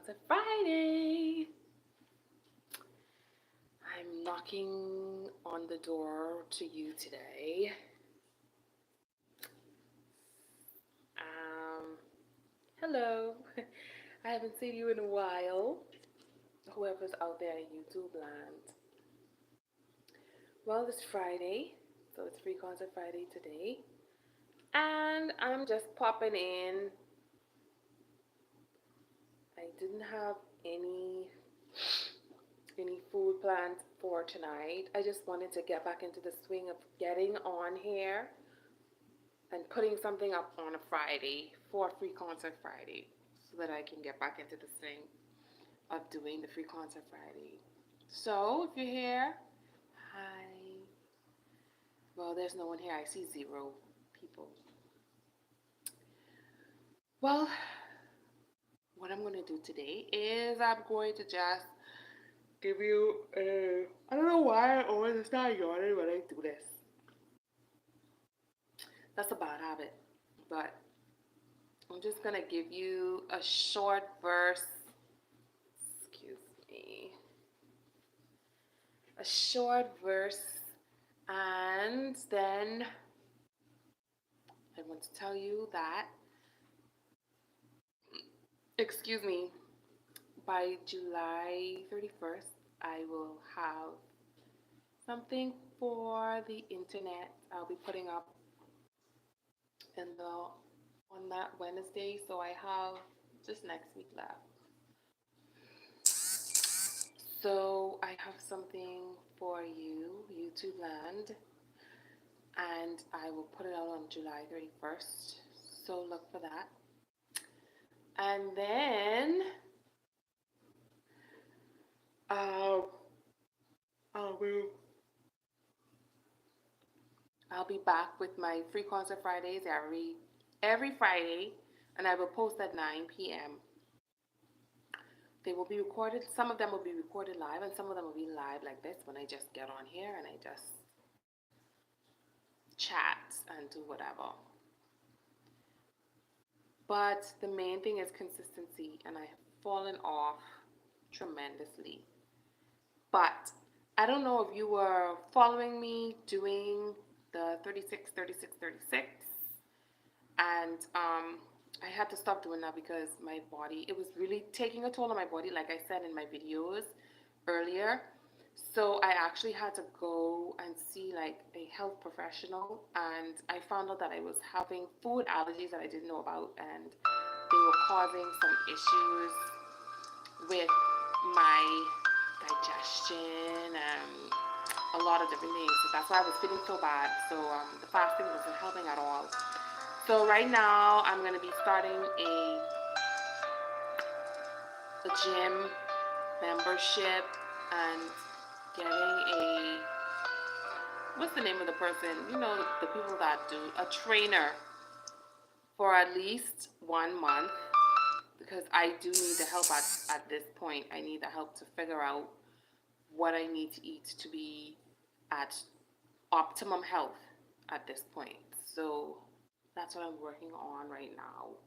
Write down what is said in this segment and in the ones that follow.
Concert Friday. I'm knocking on the door to you today. Um, Hello. I haven't seen you in a while. Whoever's out there in YouTube land. Well, it's Friday, so it's Free Concert Friday today. And I'm just popping in. I didn't have any food planned for tonight. I just wanted to get back into the swing of getting on here and putting something up on a Friday for Free Concert Friday so that I can get back into the swing of doing the Free Concert Friday. So if you're here, hi. Well, there's no one here. I see 0 people. Well, what I'm going to do today is I'm going to just give you a. I don't know why I always start yawning when I do this. That's a bad habit. But I'm just going to give you a short verse. Excuse me. A short verse. And then I want to tell you that, excuse me, by July 31st, I will have something for the internet. I'll be putting up on that Wednesday, so I have just next week left. So I have something for you, YouTube land, and I will put it out on July 31st. So look for that. And then I'll be back with my Free Concert Fridays every Friday, and I will post at 9 p.m. They will be recorded. Some of them will be recorded live, and some of them will be live like this when I just get on here and I just chat and do whatever. But the main thing is consistency, and I have fallen off tremendously. But I don't know if you were following me doing the 36, 36, 36, and I had to stop doing that because my body, it was really taking a toll on my body, like I said in my videos earlier. So I actually had to go and see like a health professional, and I found out that I was having food allergies that I didn't know about, and they were causing some issues with my digestion and a lot of different things. So that's why I was feeling so bad. So the fasting wasn't helping at all. So right now I'm gonna be starting a gym membership and getting what's the name of the person? You know, the people that do a trainer for at least 1 month, because I do need the help at this point. I need the help to figure out what I need to eat to be at optimum health at this point. So that's what I'm working on right now.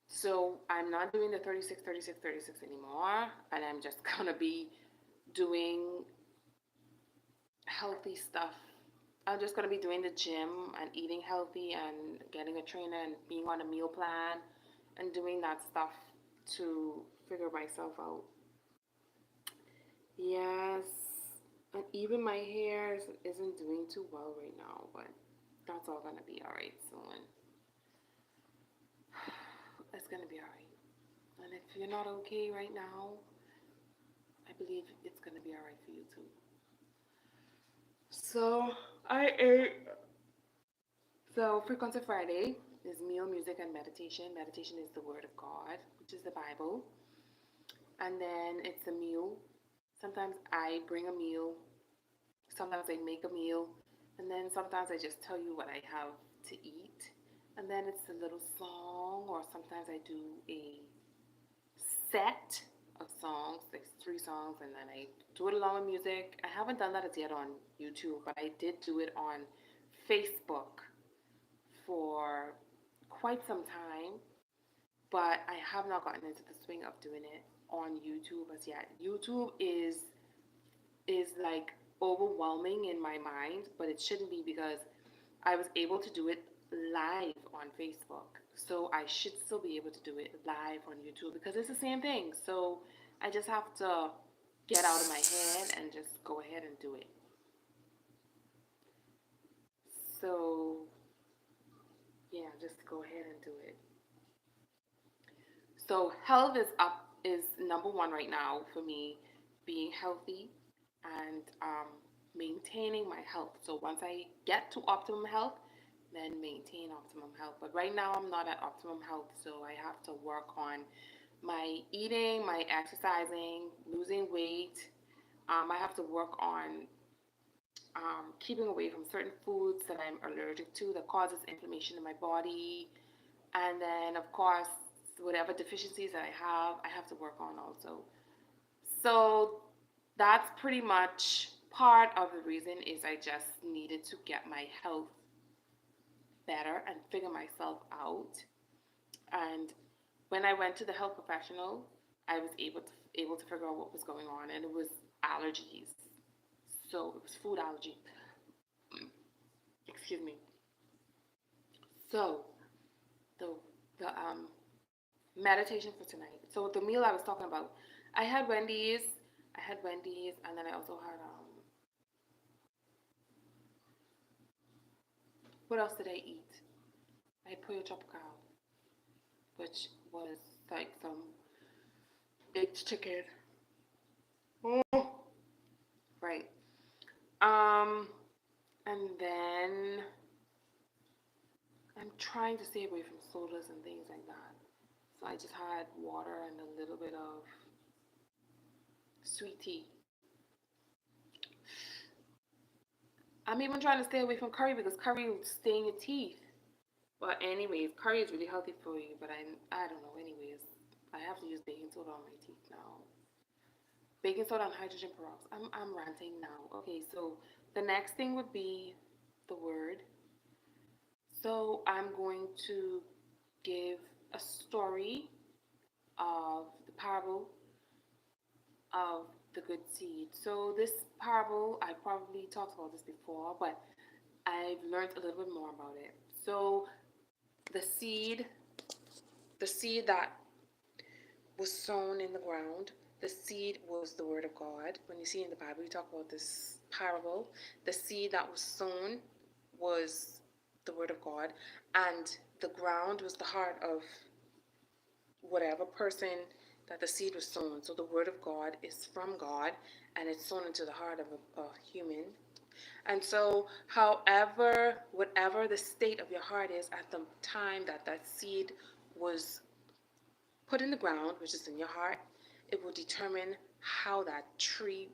So I'm not doing the 36, 36, 36 anymore, and I'm just gonna be doing healthy stuff. I'm just gonna be doing the gym and eating healthy and getting a trainer and being on a meal plan and doing that stuff to figure myself out. Yes, and even my hair isn't doing too well right now, but that's all gonna be alright soon. It's gonna be alright. And if you're not okay right now, I believe it's gonna be alright for you too. So I ate. So Free Concert Friday is meal, music, and meditation. Meditation is the Word of God, which is the Bible, and then it's a meal. Sometimes I bring a meal. Sometimes I make a meal, and then sometimes I just tell you what I have to eat, and then it's a little song, or sometimes I do a set of songs, like 3 songs, and then I do it along with music. I haven't done that as yet on YouTube, but I did do it on Facebook for quite some time. but I have not gotten into the swing of doing it on YouTube as yet. YouTube is like overwhelming in my mind, but it shouldn't be because I was able to do it live on Facebook. So I should still be able to do it live on YouTube because it's the same thing. So I just have to get out of my head and just go ahead and do it. So yeah, just go ahead and do it. So health is number one right now for me, being healthy and maintaining my health. So once I get to optimum health, then maintain optimum health. But right now I'm not at optimum health, so I have to work on my eating, my exercising, losing weight. I have to work on keeping away from certain foods that I'm allergic to that causes inflammation in my body. And then, of course, whatever deficiencies that I have to work on also. So that's pretty much part of the reason is I just needed to get my health better and figure myself out. And when I went to the health professional, I was able to figure out what was going on, and it was allergies. So it was food allergy. Excuse me. So the the meditation for tonight. So the meal I was talking about, I had Wendy's. I had Wendy's, and then I also had what else did I eat? I had pollo tropical, which was like some baked chicken. Oh, right. Um, and then I'm trying to stay away from sodas and things like that. So I just had water and a little bit of sweet tea. I'm even trying to stay away from curry because curry will stain your teeth. But anyways, curry is really healthy for you. But I don't know. Anyways, I have to use baking soda on my teeth now. Baking soda and hydrogen peroxide. I'm ranting now. Okay, so the next thing would be the word. So I'm going to give a story of the parable of the good seed. So this parable, I probably talked about this before, but I've learned a little bit more about it. So the seed, the seed that was sown in the ground, the seed was the word of God. When you see in the Bible, you talk about this parable. The seed that was sown was the word of God, and the ground was the heart of whatever person that the seed was sown. So the word of God is from God, and it's sown into the heart of a human. And so, however, whatever the state of your heart is at the time that that seed was put in the ground, which is in your heart, it will determine how that seed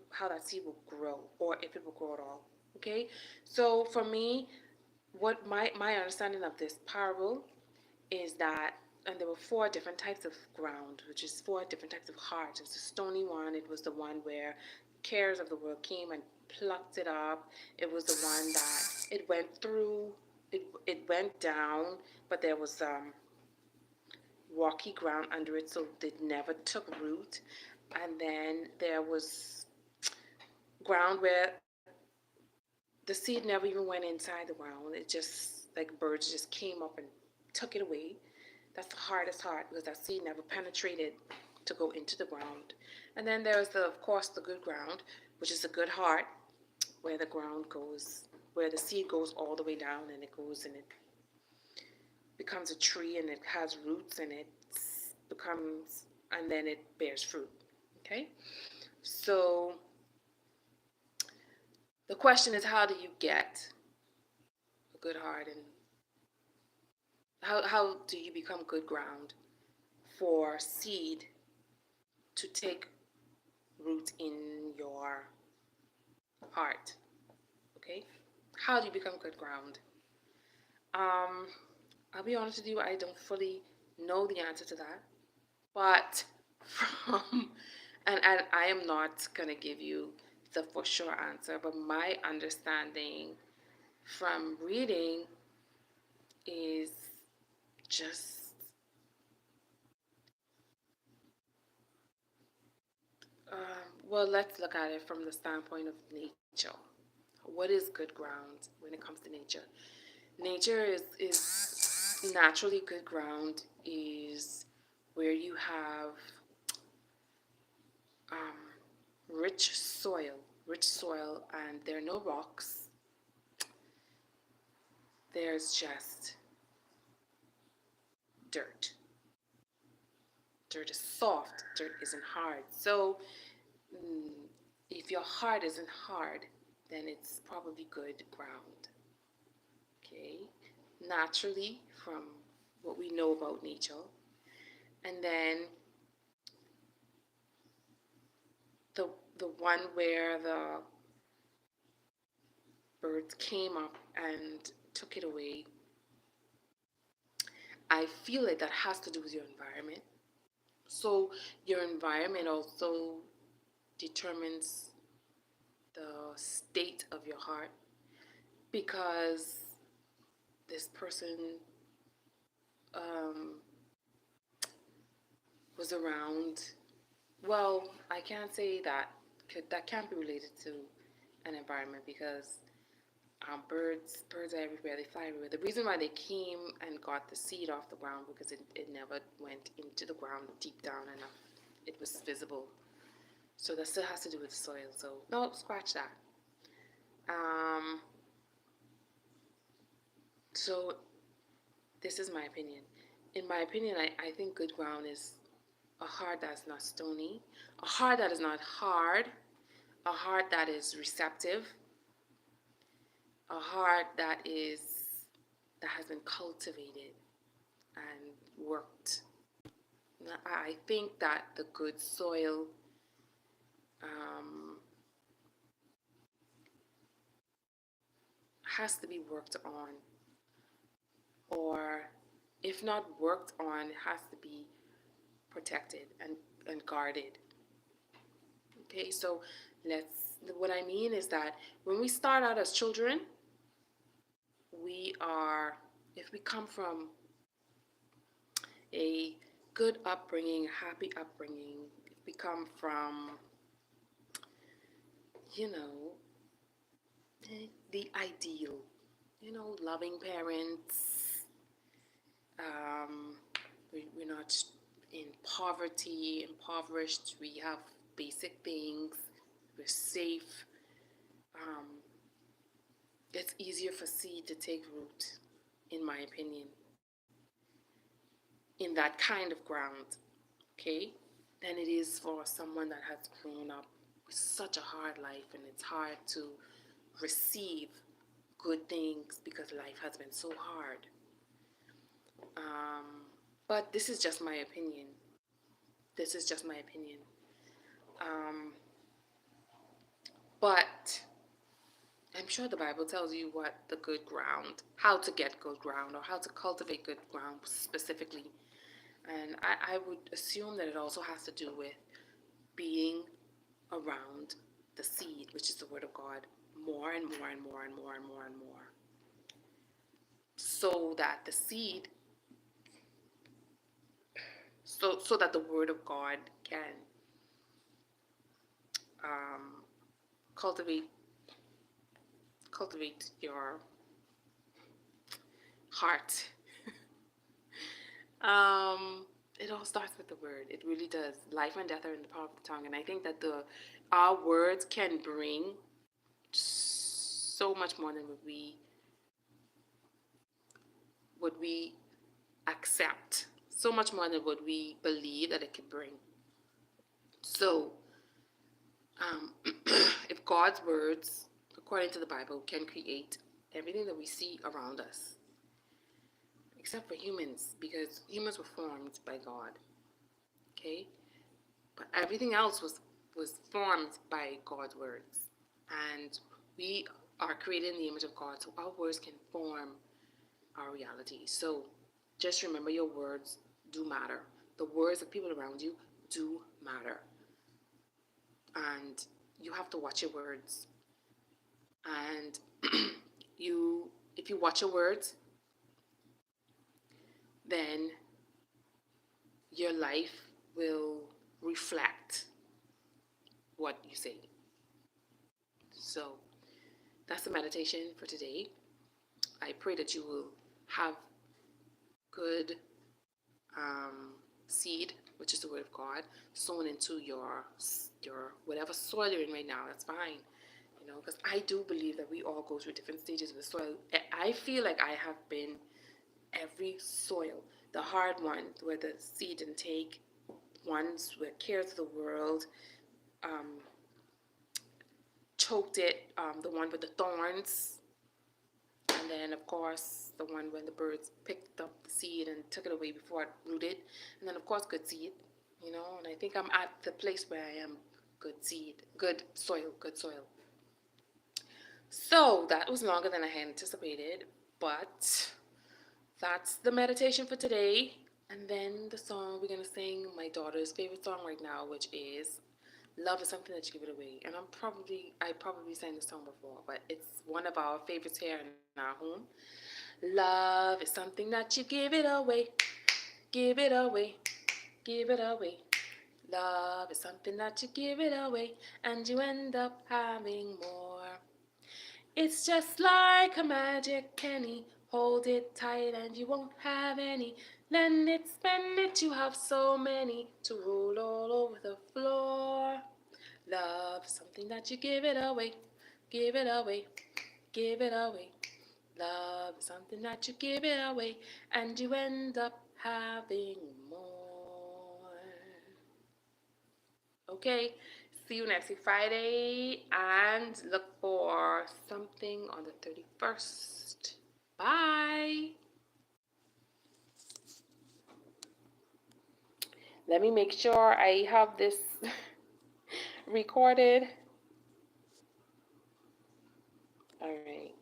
will grow, or if it will grow at all. Okay? So for me, what my understanding of this parable is that, and there were four different types of ground, which is four different types of heart. It was the stony one. It was the one where cares of the world came and plucked it up. It was the one that it went through, it went down, but there was rocky ground under it, so it never took root. And then there was ground where the seed never even went inside the ground. It just, like birds just came up and took it away. That's the hardest heart because that seed never penetrated to go into the ground. And then there's of course, the good ground, which is a good heart, where the ground goes, where the seed goes all the way down and it goes and it becomes a tree and it has roots and it becomes, and then it bears fruit. Okay? So the question is, how do you get a good heart, and how do you become good ground for seed to take root in your heart? Okay? How do you become good ground? I'll be honest with you, I don't fully know the answer to that. But from, and I am not going to give you the for sure answer, but my understanding from reading is just Well, let's look at it from the standpoint of nature. What is good ground when it comes to nature? Nature is naturally good ground is where you have um, rich soil, and there are no rocks. There's just dirt. Dirt is soft. Dirt isn't hard. So mm, if your heart isn't hard, then it's probably good ground. Okay, naturally from what we know about nature, and then the the one where the birds came up and took it away. I feel like that has to do with your environment. So your environment also determines the state of your heart, because this person um, was around. Well, I can't say that that can't be related to an environment, because birds are everywhere. They fly everywhere. The reason why they came and got the seed off the ground, because it never went into the ground deep down enough. It was visible. So that still has to do with the soil. So no, scratch that. Um, so this is my opinion. In my opinion, I think good ground is a heart that's not stony, a heart that is not hard, a heart that is receptive, a heart that has been cultivated and worked. I think that the good soil um, has to be worked on, or if not worked on, it has to be protected and guarded. Okay, so what I mean is that when we start out as children, we are, if we come from a good upbringing, a happy upbringing, if we come from, you know, the ideal, loving parents, um, we're not in poverty, impoverished, we have basic things, we're safe. Um, it's easier for seed to take root, in my opinion, in that kind of ground, okay, than it is for someone that has grown up with such a hard life, and it's hard to receive good things because life has been so hard. But this is just my opinion. This is just my opinion. Um, but I'm sure the Bible tells you what the good ground, how to get good ground, or how to cultivate good ground specifically. And I would assume that it also has to do with being around the seed, which is the Word of God, more and more and more and more and more and more. So that the seed, so that the Word of God can um, cultivate your heart. It all starts with the word. It really does. Life and death are in the power of the tongue, and I think that our words can bring so much more than would we accept. So much more than what we believe that it can bring. So, if God's words, according to the Bible, can create everything that we see around us, except for humans, because humans were formed by God, okay? But everything else was formed by God's words, and we are created in the image of God, so our words can form our reality. So just remember, your words do matter. The words of people around you do matter, and you have to watch your words. And if you watch your words, then your life will reflect what you say. So that's the meditation for today. I pray that you will have good seed, which is the word of God, sown into your whatever soil you're in right now. That's fine, because I do believe that we all go through different stages of the soil. I feel like I have been every soil, the hard ones where the seed didn't take, ones where cares of the world choked it, the one with the thorns, and then of course the one when the birds picked up the seed and took it away before it rooted, and then of course good seed, and I think I'm at the place where I am good seed, good soil, good soil. So that was longer than I had anticipated, but that's the meditation for today. And then the song we're gonna sing, my daughter's favorite song right now, which is "Love Is Something That You Give It Away." And I probably sang this song before, but it's one of our favorites here in our home. Love is something that you give it away, give it away, give it away. Love is something that you give it away, and you end up having more. It's just like a magic penny. Hold it tight and you won't have any. Lend it, spend it, you have so many to roll all over the floor. Love is something that you give it away, give it away, give it away. Love is something that you give it away and you end up having more. Okay, see you next week Friday, and look for something on the 31st. Bye. Let me make sure I have this recorded. All right.